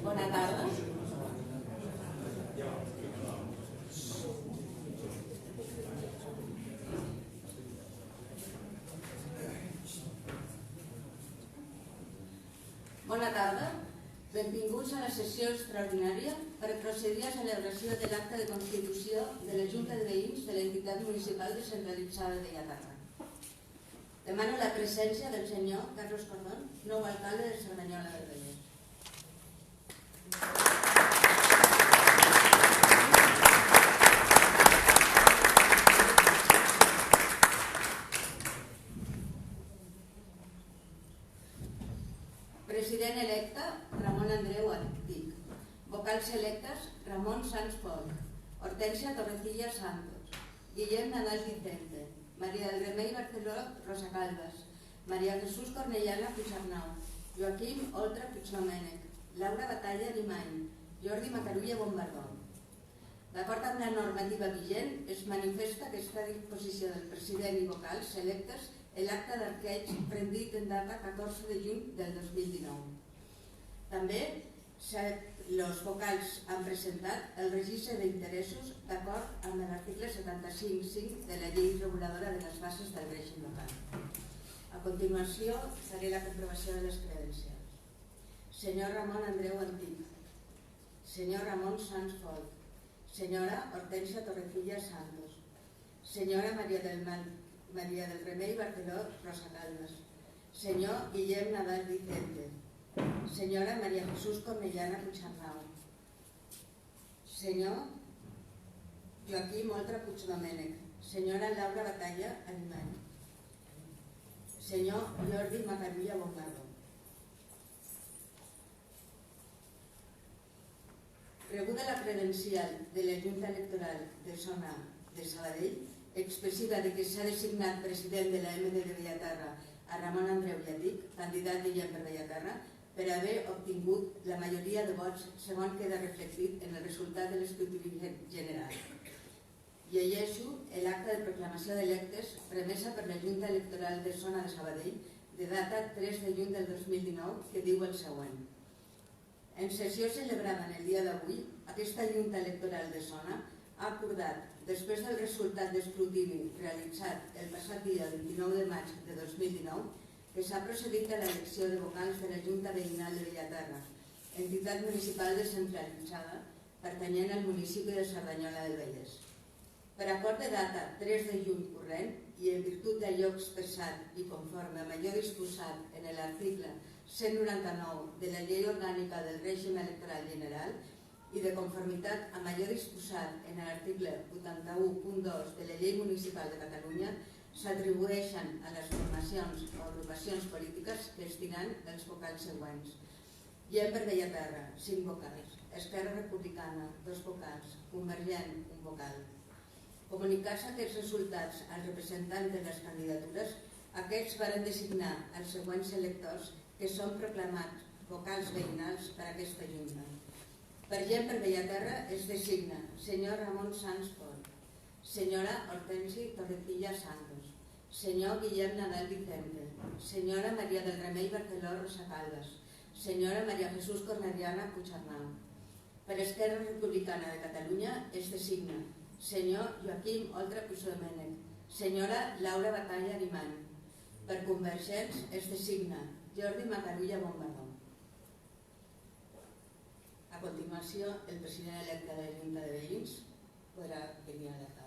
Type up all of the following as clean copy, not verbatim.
Bona tarda. Bona tarda. Benvinguts a la sessió extraordinària per procedir a celebració de l'acte de constitució de la Junta de Veïns de l'entitat municipal descentralitzada de Iatarra. Demano la presència del senyor Carlos Cordón, nou alcalde de Cerdanyola del Vallès. President electe, Ramon Andreu Antich. Vocals electes, Ramon Sanz Poch, Hortensia Torrecilla Santos, Guillem Nadal Vicente, María del Remei Barceló Rosa Calvas, María Jesús Cornellana Puigarnau, Joaquim Oltra Puigdomènech, Laura Batalla Arimany, Jordi Macarulla Bombardó. D'acord amb la normativa vigent, es manifesta que està a disposició del president i vocals electes l'acte d'arqueig prendit en data 14 de juny del 2019. També els vocals han presentat el registre d'interessos d'acord amb l'article 75.5 de la llei reguladora de les bases del règim local. A continuació, faré la comprovació de les credencials. Senyor Ramon Andreu Antich, senyor Ramon Sanz Poch, senyora Hortensia Torrecilla Santos, senyora María del Remei Barceló Rosa Calvas, senyor Guillem Nadal Vicente, senyora María Jesús Cornellana Puigarnau, senyor Joaquim Oltra Puigdomènech, senyora Laura Batalla Arimany, senyor Jordi Macarulla Bombardó. Rebuda la credencial de la Junta Electoral de Zona de Sabadell, expressiva de que s'ha designat president de la MD de Bellaterra a Ramon Andreu Llatic, candidat de Guillem per Bellaterra, per haver obtingut la majoria de vots segons queda reflectit en el resultat de l'escrutini general. Llegeixo l'acta de proclamació d'electes remesa per la Junta Electoral de Zona de Sabadell de data 3 de juny del 2019, que diu el següent. En sessió celebrada en el dia d'avui, aquesta Junta Electoral de Zona ha acordat, després del resultat d'escrutini realitzat el passat dia 29 de maig de 2019, que s'ha procedit a l'elecció de vocals de la Junta Veïnal de Bellaterra, entitat municipal descentralitzada pertanyent al municipi de Cerdanyola del Vallès. Per acord de data 3 de juny corrent i en virtut d'allò expressat i conforme amb allò disposat en l'article 199 de la Llei Orgànica del Règim Electoral General i de conformitat amb allò disposat en l'article 81.2 de la Llei Municipal de Catalunya, s'atribueixen a les formacions o agrupacions polítiques destinant els vocals següents. Guillem per Bellaterra, 5 vocals. Esquerra Republicana, 2 vocals. Convergent, 1 vocal. Comunicats aquests resultats als representants de les candidatures, aquests varen designar els següents electors que són proclamats vocals veïnals per a aquesta Junta. Per Guillem per Bellaterra es designa senyor Ramon Sans Font, senyora Hortensi Torrecilla Santos, senyor Guillem Nadal Vicente, senyora Maria del Remei Barceló Rosacaldas, senyora Maria Jesús Corneliana Puigarnau. Per Esquerra Republicana de Catalunya es designa senyor Joaquim Oltra Puigdomènech, senyora Laura Batalla Arimany. Per Convergents es designa Jordi Macarulla Bombardó. A continuació, el president electe de la Junta de Veïns podrà venir a la taula.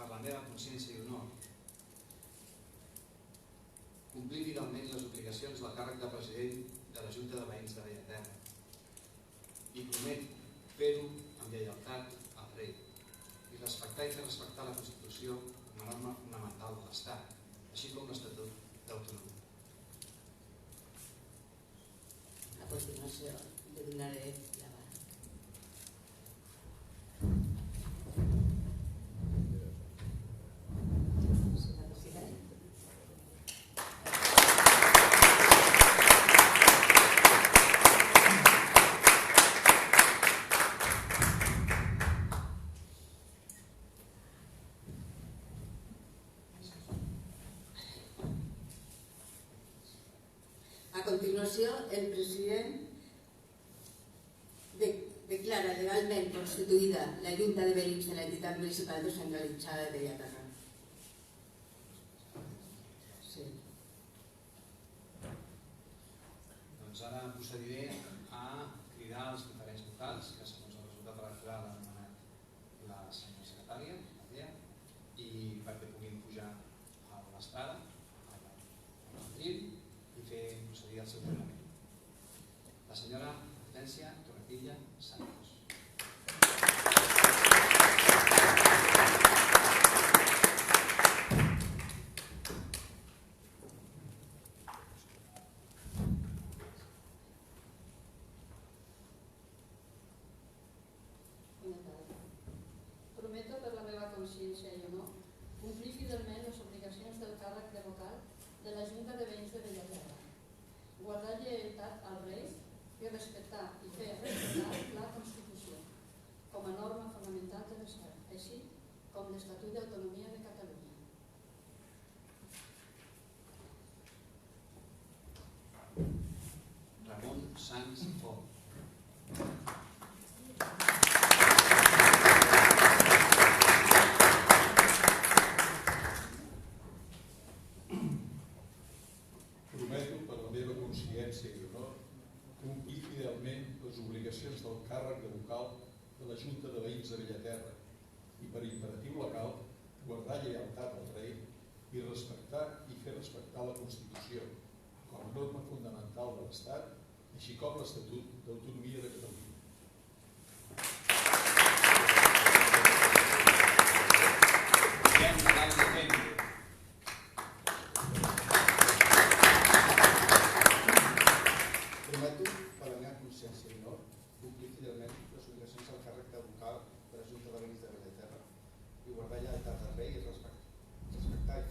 Per la meva consciència i honor, complir fidelment les obligacions del càrrec de president de la Junta de Veïns de Bellaterra i promet fer-ho amb lleialtat al rei i respectar i fer respectar la Constitució com a norma fonamental de l'Estat, així com l'Estatut d'Autonomia. A continuació, li donaré la paraula. A continuació, el president declara legalment constituïda la Junta de Veïns de l'entitat municipal descentralitzada de Bellaterra. Sí. Doncs ara procediré a cridar els diferents vocals que segons el resultat electoral ha nomenat la senyora secretària, i perquè puguin pujar a l'estrada, al tril, i fer procedir al seu nomenament. La senyora Hortència Torrecilla Santos. Prometo per la meva consciència i honor complir fidelment les obligacions del càrrec de vocal de la Junta de Veïns de Bellaterra, guardar lleialtat al rei i respectar i fer respectar la Constitució com a norma fonamental de l'Estat, així com l'Estatut d'Autonomia de Catalunya. Ramon Sans Font. Prometo per la meva consciència i honor les obligacions del càrrec de vocal de la Junta de Veïns de Bellaterra i per imperatiu legal guardar lleialtat al rei i respectar i fer respectar la Constitució com a norma fundamental de l'Estat, així com l'Estatut d'Autonomia de Catalunya. Prometo, per la meva consciència i honor, complir fidelment les obligacions del càrrec de vocal de la Junta de Veïns de Bellaterra i guardar lleialtat al rei i respectar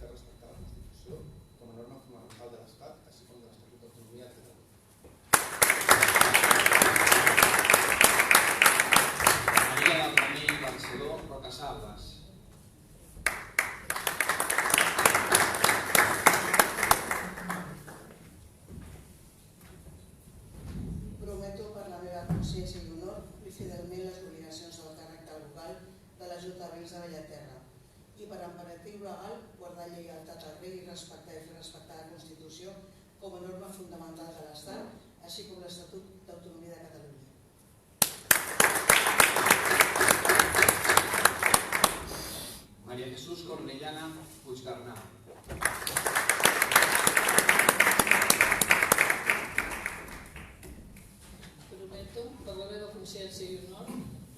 i fer respectar la Constitució com a norma fonamental de l'Estat, així com de l'Estatut d'Autonomia de Catalunya. Maria del Remei Barceló Rocasalves. Prometo per la meva consciència i honor complir fidelment les obligacions del càrrec del vocal de la Junta de Veïns de Bellaterra i per imperatiu legal guardar lleialtat al rei i respectar i fer respectar la Constitució com a norma fundamental de l'Estat, així com l'Estatut d'Autonomia de Catalunya. María Jesús Cornellana Puiggarnau. Prometo, per la meva consciència i honor,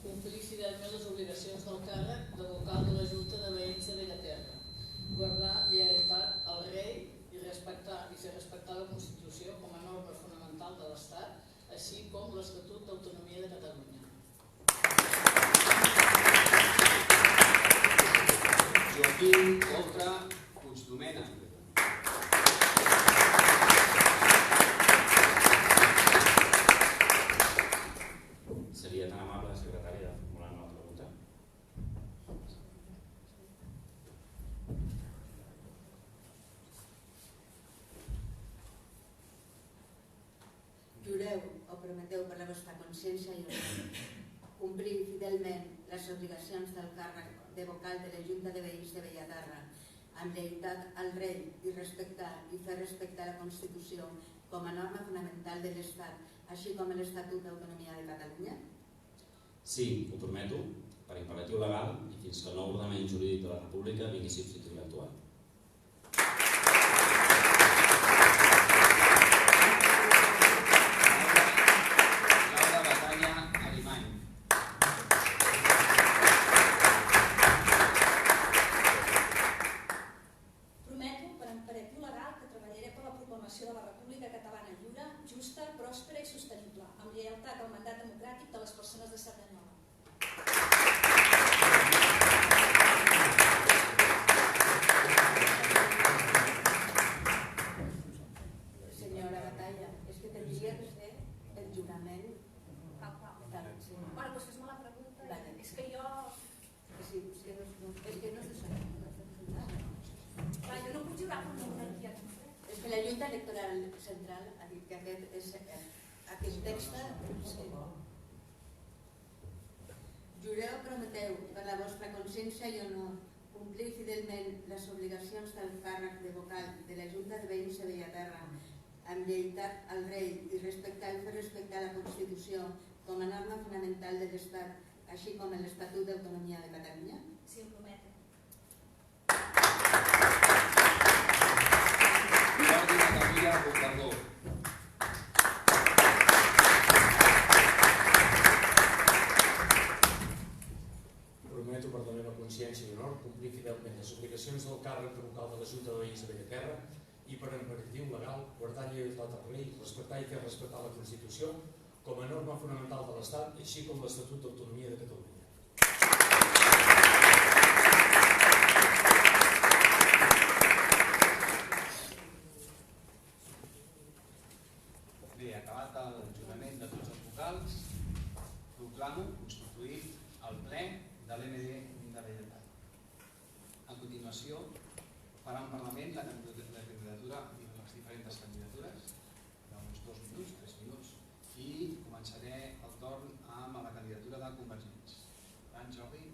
complir fidelment les obligacions del càrrec de vocal de la Junta de Veïns de Bellaterra, guardar lleialtat al rei i respectar i fer respectar la Constitució com a norma fonamental de l'Estat, així com l'Estatut d'Autonomia de Catalunya. Joaquín Oltra Puigdomena. Seria tan amable, secretària, de formular una pregunta. Jureu o prometeu per la vostra consciència i honor complir fidelment les obligacions del càrrec de vocal de la Junta de Veïns de Bellaterra amb lleialtat al rei i respectar i fer respectar la Constitució com a norma fonamental de l'Estat, així com l'Estatut d'Autonomia de Catalunya? Sí, ho prometo, per imperatiu legal i fins que el nou ordenament jurídic de la República vingui a substituir l'actual. Laura Batalla Arimany. Prometo, per imperatiu legal, que treballaré per la proclamació de la República Catalana lliure, justa, pròspera i sostenible, amb lleialtat al mandat democràtic de les persones de Cerdanyola. Senyora Batalla, és que tindria que ser el jurament. Sí. Bueno, doncs fes-me la pregunta. Vale. És que jo... Sí, és que no és de saber. Clar, jo no puc jurar com un monarquia. És que la Junta Electoral Central ha dit que aquest text... Sí. Jureu, prometeu, per la vostra consciència i honor, complir fidelment les obligacions del càrrec de vocal de la Junta de Veïns de Bellaterra amb lleialtat al rei i respectar i fer respectar la Constitució com a norma fonamental de l'Estat, així com l'Estatut d'Autonomia de Catalunya? Sí, ho prometo. Jordi Matamira Bocardó. Prometo per la meva consciència i honor complir fidelment les obligacions del càrrec de vocal de la Junta de Veïns de Bellaterra i per imperatiu legal guardar lleialtat al rei, respectar i fer respectar la Constitució com a norma fonamental de l'Estat, així com l'Estatut d'Autonomia de Catalunya. Bé, acabat el jurament de tots els vocals, proclamo constituït el ple de l'MD de Bellaterra. A continuació, farà un Parlament la candidatura i les diferents candidatures d'uns 2 minuts, 3 minuts, i començaré el torn amb la candidatura de Convergents. En Jordi.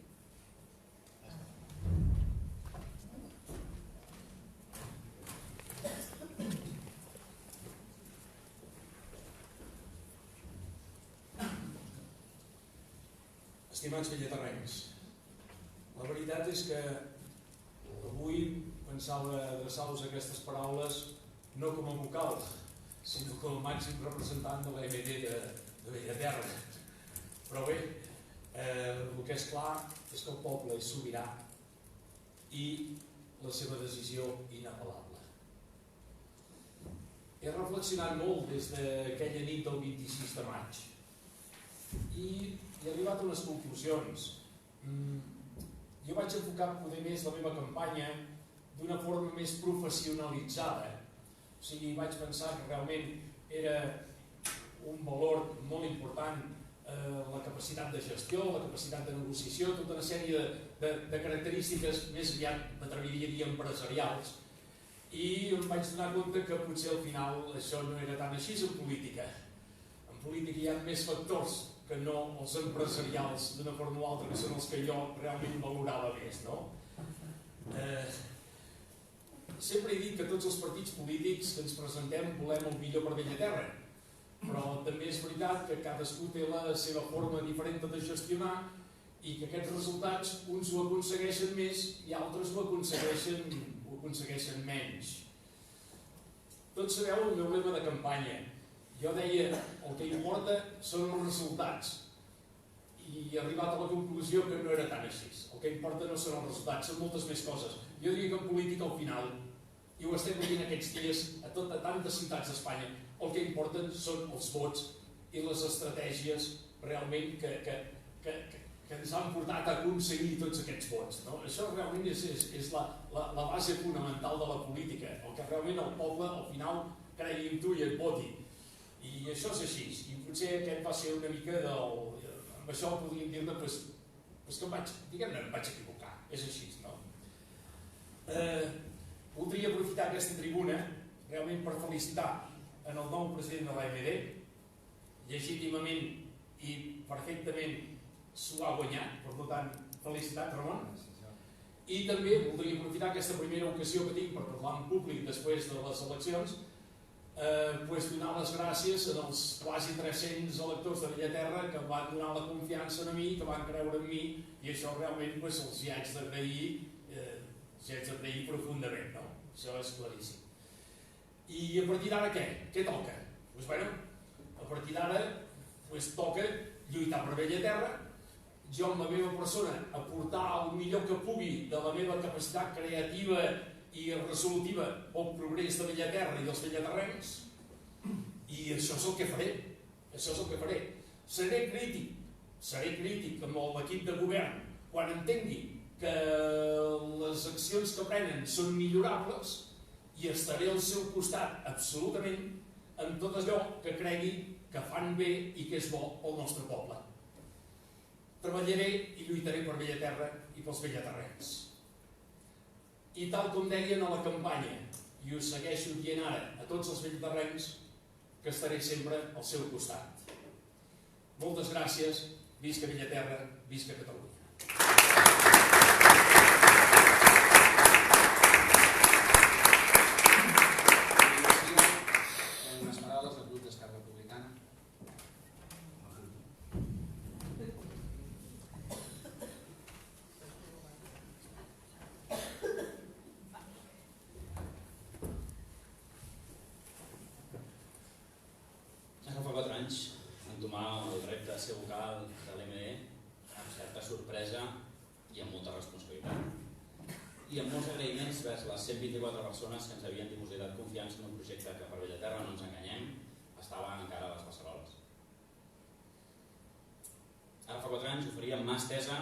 Estimats bellaterrencs, la veritat és que avui pensava adreçar-vos aquestes paraules no com a vocal, sinó com a màxim representant de l'AMD de Bellaterra. Però bé, el que és clar és que el poble és sobirà i la seva decisió inapel·lable. He reflexionat molt des d'aquella nit del 26 de maig i he arribat a unes conclusions. Jo vaig enfocar poder més la meva campanya d'una forma més professionalitzada. O sigui, vaig pensar que realment era un valor molt important la capacitat de gestió, la capacitat de negociació, tota una sèrie de característiques més aviat, m'atreviria a dir, empresarials. I em vaig donar compte que potser al final això no era tan així en política. En política hi ha més factors que no els empresarials d'una forma o altra, que són els que jo realment valorava més, no? Sempre he dit que tots els partits polítics que ens presentem volem el millor per Bellaterra, però també és veritat que cadascú té la seva forma diferent de gestionar i que aquests resultats uns ho aconsegueixen més i altres ho aconsegueixen menys. Tots sabeu el meu lema de campanya. Jo deia, el que importa són els resultats, i he arribat a la conclusió que no era tan així. El que importa no són els resultats, són moltes més coses. Jo diria que en política al final, i ho estem veient aquests dies a tantes ciutats d'Espanya, el que importen són els vots i les estratègies realment que ens han portat a aconseguir tots aquests vots. Això realment és la base fonamental de la política, el que realment el poble al final cregui en tu i et voti. I això és així, i potser aquest va ser una mica del... Amb això podríem dir-ne que em vaig equivocar, és així, no? Voldria aprofitar aquesta tribuna realment per felicitar en el nou president de l'AMD, legítimament i perfectament s'ho ha guanyat, per tant, felicitat, Ramon. I també voldria aprofitar aquesta primera ocasió que tinc per parlar en públic després de les eleccions, donar les gràcies als quasi 300 electors de Bellaterra que van donar la confiança en mi, que van creure en mi, i això realment els hi haig d'agrair profundament, no? Això és claríssim. I a partir d'ara què? Què toca? Doncs bé, a partir d'ara toca lluitar per Bellaterra, jo amb la meva persona aportar el millor que pugui de la meva capacitat creativa i resolutiva pel progrés de Bellaterra i dels bellaterrencs, i això és el que faré. Seré crític amb l'equip de govern quan entengui que les accions que prenen són millorables i estaré al seu costat absolutament en tot allò que cregui que fan bé i que és bo pel nostre poble. Treballaré i lluitaré per Bellaterra i pels bellaterrencs. I tal com deien a la campanya, i us segueixo dient ara a tots els bellaterrencs, que estaré sempre al seu costat. Moltes gràcies, visca Bellaterra, visca Catalunya. Unes paraules del grup d'Esquerra Republicana. Ara fa 4 anys entomar el repte de ser vocal de l'AMD amb certa sorpresa i amb molta responsabilitat. I amb molts agraïments vers les 124 persones que ens havien dipositat confiança en un projecte que per Bellaterra, no ens enganyem, estava encara a les beceroles. Ara fa 4 anys oferíem mà estesa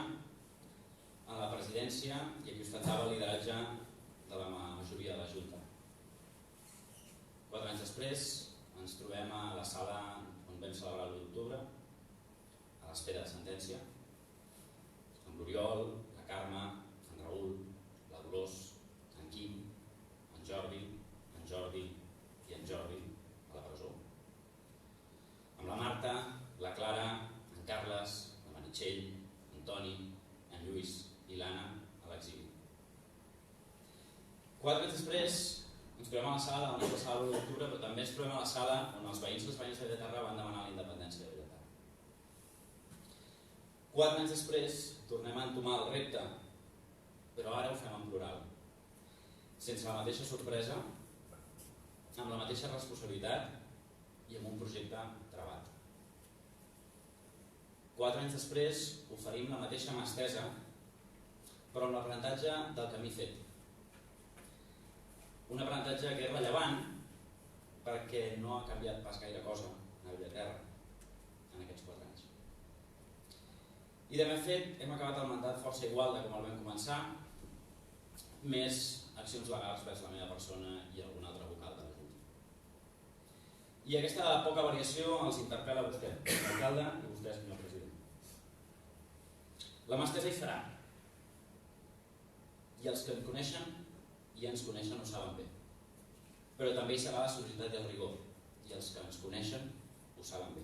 a la presidència i aquí ostentava el lideratge de la majoria de la Junta. 4 anys després ens trobem a la sala on vam celebrar l'1 d'octubre, a l'espera de sentència, amb l'Oriol, la Carme, en Raül, la Dolors, en Quim, en Jordi i en Jordi a la presó. Amb la Marta, la Clara, en Carles, la Meritxell, en Toni, en Lluís i l'Anna a l'exili. 4 anys després ens trobem a la sala de la nostra sala l'1 d'octubre, però també ens trobem a la sala on els veïns i les veïnes de Bellaterra van demanar la independència de Bellaterra. 4 anys després tornem a entomar el repte, però ara ho fem en plural, sense la mateixa sorpresa, amb la mateixa responsabilitat i amb un projecte travat. 4 anys després oferim la mateixa mà estesa, però amb l'aprenentatge del camí fet. Un aprenentatge que és rellevant perquè no ha canviat pas gaire cosa a Bellaterra en aquests 4 anys. I d'haver fet hem acabat el mandat força igual de com el vam començar, més accions legals vers la meva persona i algun altre vocal de la Junta. I aquesta poca variació els interpel·la a vostè, l'alcalde, i vostè, senyor president. La mà estesa hi serà. I els que em coneixen i ens coneixen ho saben bé. Però també hi serà la seriositat i el rigor. I els que ens coneixen ho saben bé.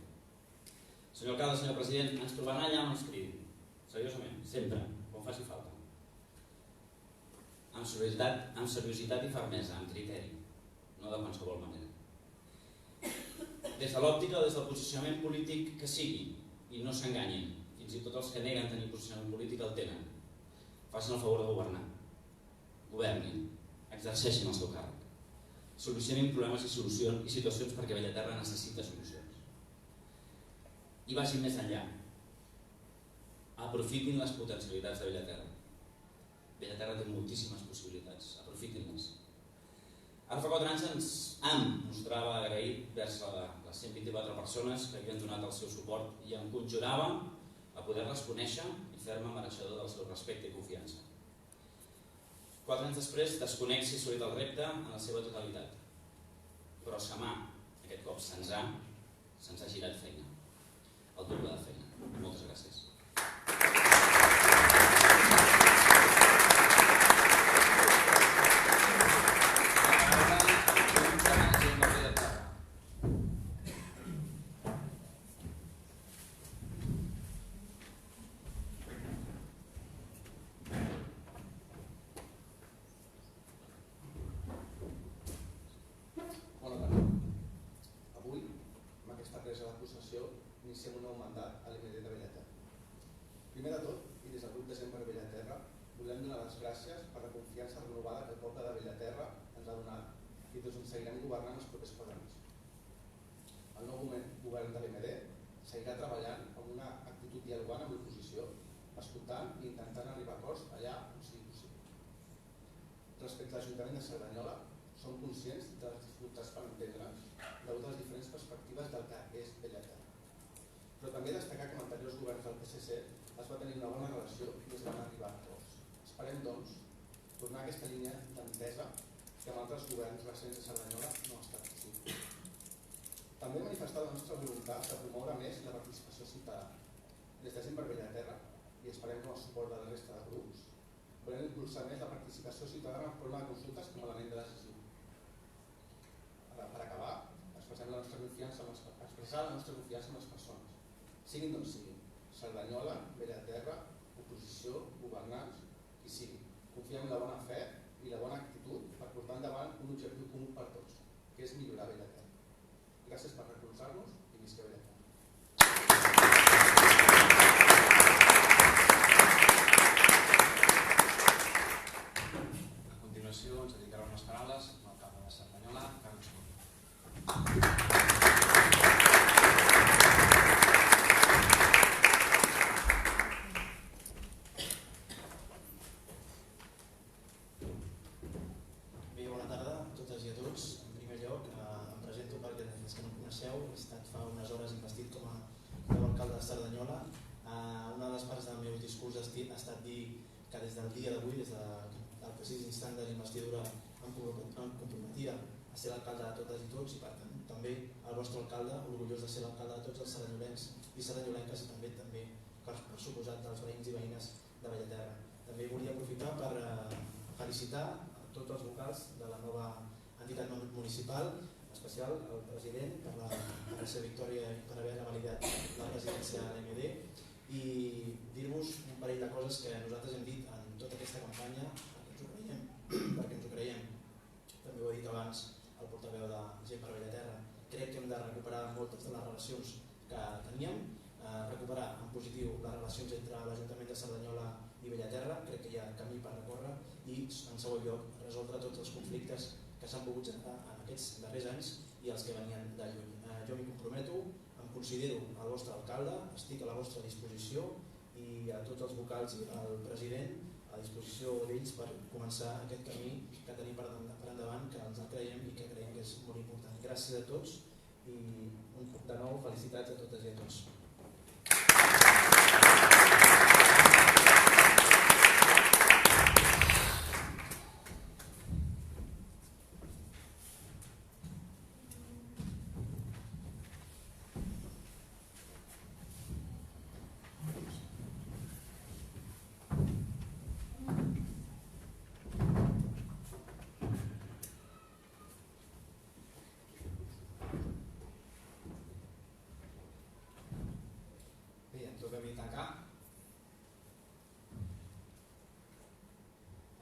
Senyor alcalde, senyor president, ens trobaran allà on ens cridin. Seriosament, sempre, quan faci falta. Amb seriositat i fermesa, amb criteri, no de qualsevol manera. Des de l'òptica o des del posicionament polític que sigui, i no s'enganyin, fins i tot els que neguen tenir posicionament polític el tenen. Facin el favor de governar. Governin, exerceixin el seu càrrec. Solucionin problemes i situacions perquè Bellaterra necessita solucions. I vagin més enllà. Aprofitin les potencialitats de Bellaterra. Bellaterra té moltíssimes possibilitats, aprofitin-les. Ara fa 4 anys ens mostrava agraït vers les 124 persones que havien donat el seu suport i em conjurava a poder-les conèixer i fer-me mereixedor del seu respecte i confiança. 4 anys després desconec si he assolit el repte en la seva totalitat. Però sa mà, aquest cop se'ns ha girat feina. El doble de feina. Moltes gràcies. Iniciem un nou mandat a l'MD de Bellaterra. Primer de tot, i des del grup de Sempre Bellaterra, volem donar les gràcies per la confiança renovada que el poble de Bellaterra ens ha donat i des on seguirem governant els propers 4 anys. El nou govern de l'MD seguirà treballant amb una actitud dialogant amb l'oposició, escoltant i intentant arribar a acords allà on sigui possible. Respecte a l'Ajuntament de Cerdanyola, som conscients de les dificultats per entendre'ns degut a les diferents perspectives del que és Bellaterra. Però també destacar que amb anteriors governs del PSC es va tenir una bona relació i es van arribar a acords. Esperem, doncs, tornar a aquesta línia d'entesa que amb altres governs recents de Cerdanyola no ha estat possible. També manifestar la nostra voluntat de promoure més la participació ciutadana. Des de Sempre Bellaterra, i esperem com el suport de la resta de grups, volem impulsar més la participació ciutadana en forma de consultes com a element de decisió. Per acabar, expressar la nostra confiança en les persones. Siguin d'on siguin, Cerdanyola, Bellaterra, oposició, governants, qui sigui. Confiem en la bona fe i la bona actitud per portar endavant un objectiu comú per tots, que és millorar Bellaterra. Gràcies per recolzar-nos i visca Bellaterra. A continuació ens dedicarà unes paraules l'alcalde de Cerdanyola, Carles Moll. He estat fa unes hores investit com a nou alcalde de Cerdanyola. Una de les parts del meu discurs ha estat dir que des del dia d'avui, des del precís instant de la investidura, em comprometia a ser l'alcalde de totes i tots i per tant també el vostre alcalde, orgullós de ser l'alcalde de tots els cerdanyolencs i cerdanyolenques i també per suposat dels veïns i veïnes de Bellaterra. També volia aprofitar per felicitar a tots els vocals de la nova entitat municipal, en especial el president per la seva victòria i per haver revalidat la presidència de l'AMD, i dir-vos un parell de coses que nosaltres hem dit en tota aquesta campanya perquè ens ho creiem. També ho he dit abans el portaveu de Gent per Bellaterra. Crec que hem de recuperar moltes de les relacions que teníem, recuperar en positiu les relacions entre l'Ajuntament de Cerdanyola i Bellaterra, crec que hi ha camí per recórrer, i en segon lloc resoldre tots els conflictes que s'han pogut generar en aquests darrers anys i els que venien de lluny. Jo m'hi comprometo, em considero el vostre alcalde, estic a la vostra disposició i a tots els vocals i al president a disposició d'ells per començar aquest camí que tenim per endavant, que ens el creiem i que creiem que és molt important. Gràcies a tots i de nou felicitats a totes i a tots.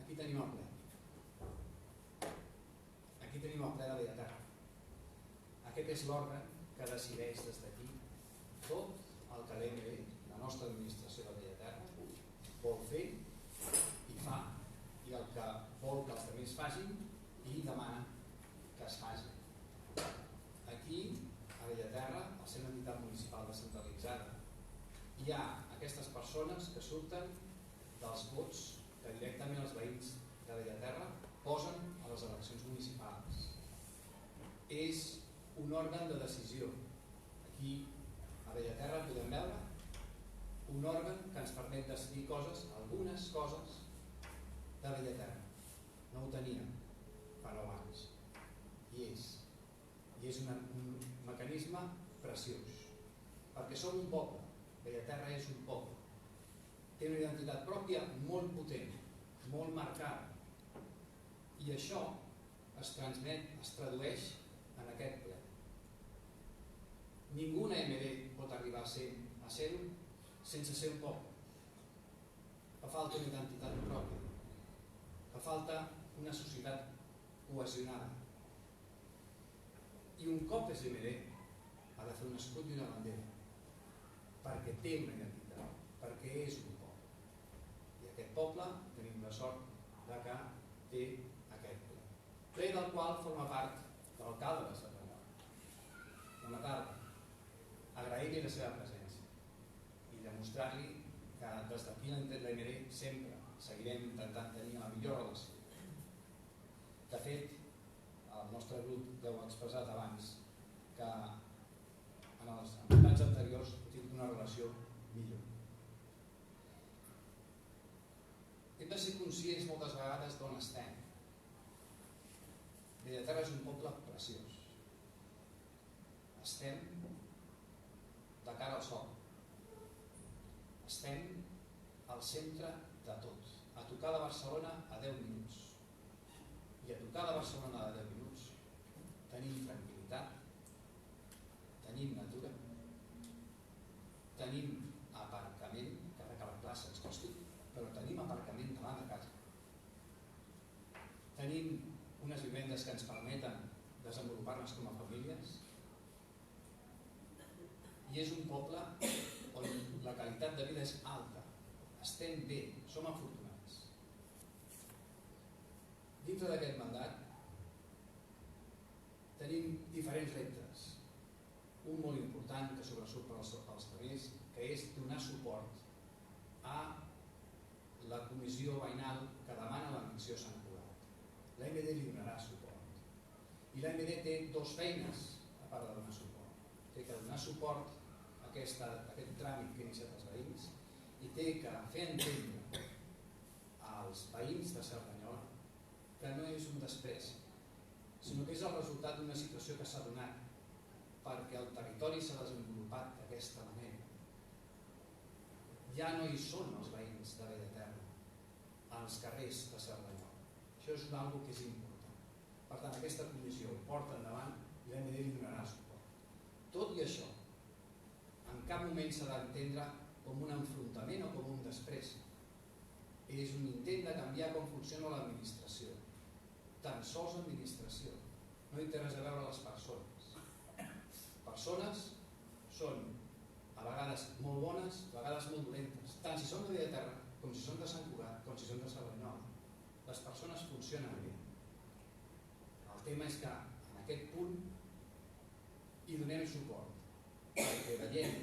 Aquí tenim el ple. Aquí tenim el ple de Bellaterra. Aquest és l'òrgan que decideix des d'aquí tot el que l'EMB, la nostra administració de Bellaterra, vol fer i fa, i el que vol que els altres facin i demana que es faci. Aquí, a Bellaterra, al ser una entitat municipal descentralitzada, hi ha aquestes persones que surten dels vots que directament els veïns de Bellaterra posen a les eleccions municipals. És un òrgan de decisió. Aquí a Bellaterra podem veure un òrgan que ens permet decidir coses, algunes coses de Bellaterra. No ho teníem fa 9 anys. I és un mecanisme preciós. Perquè som un poble. Bellaterra és un poble. Té una identitat pròpia molt potent, molt marcada. I això es transmet, es tradueix en aquest ple. Ninguna EMB pot arribar a ser-ho sense ser un poble. Fa falta una identitat pròpia. Fa falta una societat cohesionada. I un cop és EMB ha de fer un escut i una bandera, perquè té una identitat, perquè és un poble. I aquest poble tenim la sort de que té aquest ple. Ple del qual forma part l'alcalde de Cerdanyola. Bona tarda. Agrair-li la seva presència i demostrar-li que des d'aquí l'EMB sempre seguirem intentant tenir la millor relació. De fet, el nostre grup ja ho ha expressat abans, que en els mandats anteriors he tingut una relació millor. Hem de ser conscients moltes vegades d'on estem. Bellaterra és un poble preciós. Estem de cara al sol. Estem al centre de tot. A tocar de Barcelona a 10 minuts. I a tocar de Barcelona a 10 minuts tenim tranquil·litat, tenim natura, tenim aparcament, encara que la plaça ens costi, però tenim aparcament davant de casa. Tenim unes vivendes que ens permeten desenvolupar-nos com a famílies i és un poble on la qualitat de vida és alta. Estem bé, som afortunats. Dintre d'aquest mandat tenim diferents reptes. Un molt important que sobresurt pels carrers, que és donar suport a la comissió veïnal que demana l'annexió a Sant Cugat. L'AMD li donarà suport. I l'AMD té 2 feines a part de donar suport. Té que donar suport a aquest tràmit que ha iniciat els veïns i té que fer entendre als veïns de Cerdanyola que no és un despreci, sinó que és el resultat d'una situació que s'ha donat perquè el territori s'ha desenvolupat d'aquesta manera. Ja no hi són els veïns de Bellaterra als carrers de Cerdanyola. Això és una cosa que és important. Per tant, aquesta comissió ho porta endavant i l'AMD li donarà suport. Tot i això, en cap moment s'ha d'entendre com un enfrontament o com un despreci. És un intent de canviar com funciona l'administració. Tan sols l'administració. No hi té res a veure les persones. Persones són a vegades vegades molt bones, a vegades molt dolentes, tant si són de Bellaterra com si són de Sant Cugat, com si són de Cerdanyola. Les persones funcionen bé. El tema és que en aquest punt hi donem suport, perquè veiem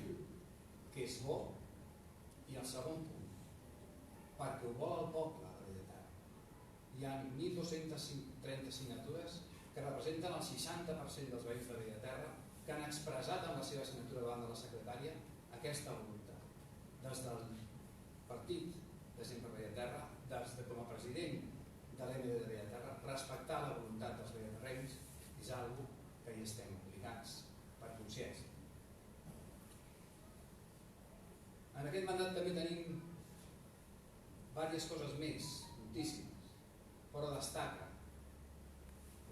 que és bo, i el segon punt, perquè ho vol el poble de Bellaterra. Hi ha 1.230 signatures que representen el 60% dels veïns de Bellaterra que han expressat amb la seva signatura davant de la secretària aquesta voluntat. Des del partit de Sempre Bellaterra, des de com a president de l'EMD de Bellaterra, respectar la voluntat dels bellaterrencs és una cosa que hi estem obligats per consciència. En aquest mandat també tenim diverses coses més, moltíssimes, però destaca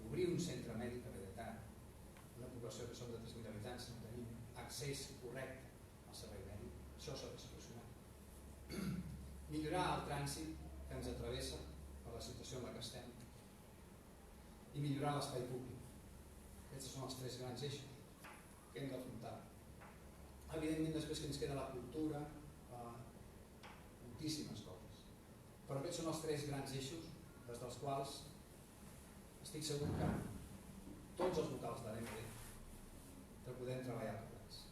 obrir un centre mèdic a Bellaterra, una població que són de 3.000 habitants, no tenim accés correcte al servei mèdic, això s'ha de solucionar. Millorar el trànsit que ens travessa per la situació en la que estem i millorar l'espai públic. Aquests són els 3 grans eixos que hem d'afrontar. Evidentment, després que ens queda la cultura, moltíssimes coses. Però aquests són els 3 grans eixos des dels quals estic segur que tots els vocals de l'EMD que podem treballar plegats.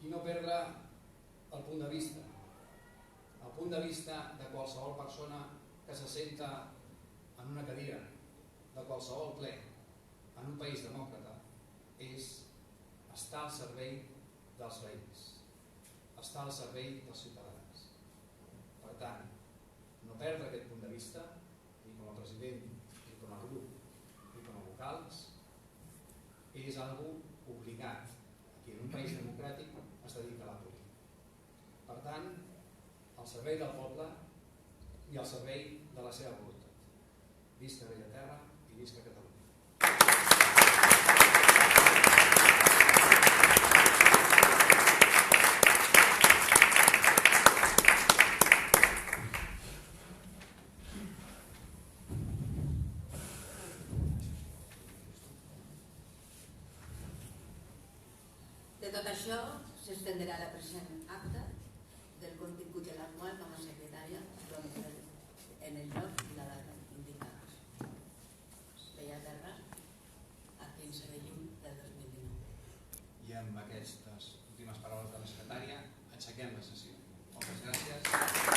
I no perdre el punt de vista. El punt de vista de qualsevol persona que se senta en una cadira de qualsevol ple en un país demòcrata és estar al servei dels veïns, estar al servei dels ciutadans. Per tant, no perdre aquest punt de vista, ni com a president, ni com a grup, ni com a vocals, és algo obligat. Aquí, en un país democràtic, es dedica a la política. Per tant, al servei del poble i al servei de la seva voluntat. Visca Bellaterra i visca Catalunya. De tot això s'estendrà la present acta del contingut de la qual com a secretària en el lloc i la data indicats. Bellaterra, a 15 de juny del 2019. I amb aquestes últimes paraules de la secretària aixequem la sessió. Moltes gràcies.